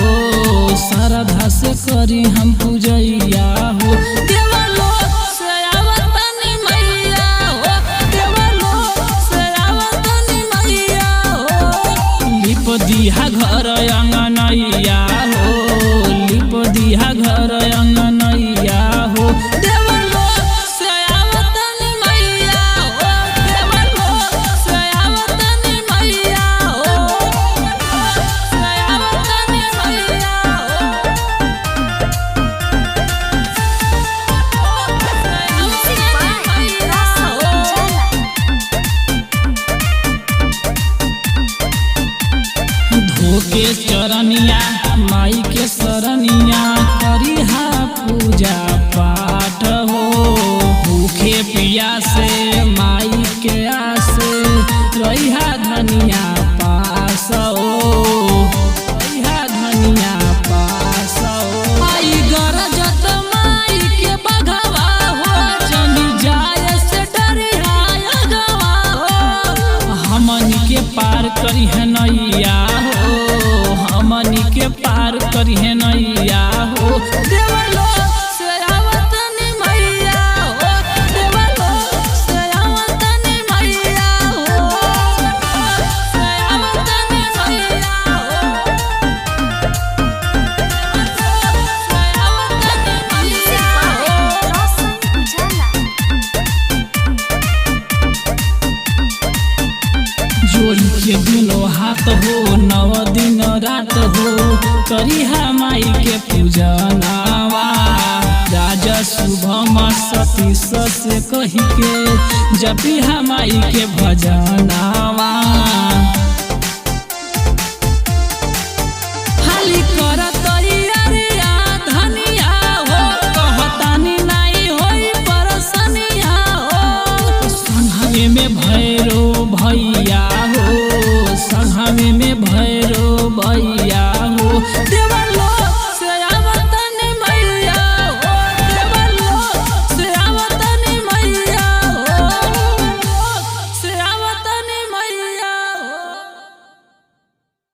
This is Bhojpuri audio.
हो श्रद्धा से करी हम पूजैया हो देवलोक से आवतनी मैया हो देवलोक से आवतनी मैया हो लिप दिया घर अंगनैया हो लिप दिया घर अंगनैया हो देवलोक से आवतनी मैया हो देवलोक से आवतनी मैया हो से आवतनी मैया हो धोके चरनिया माई के शरणिया करिहा पूजा पाठ हो भूखे पिया से माई के आसे रहिहा धनिया पास हो रहिहा धनिया पास हो आई गरजत माई के बघवा हो जनी जाए से डरिहा अगवा हो हमनी के पार करी है नैया हो हमनी के पार करी है नैया हो देवलोक से आवतनी मैया हो देवलोक से आवतनी मैया हो से आवतनी मैया हो से आवतनी मैया हो जोड़ी के दिनों हाथ हो 9 दिन रात हो करिहा माई के पूजनावा राजा शुभम सतीश से कही के जपिहा माई के भजनावा।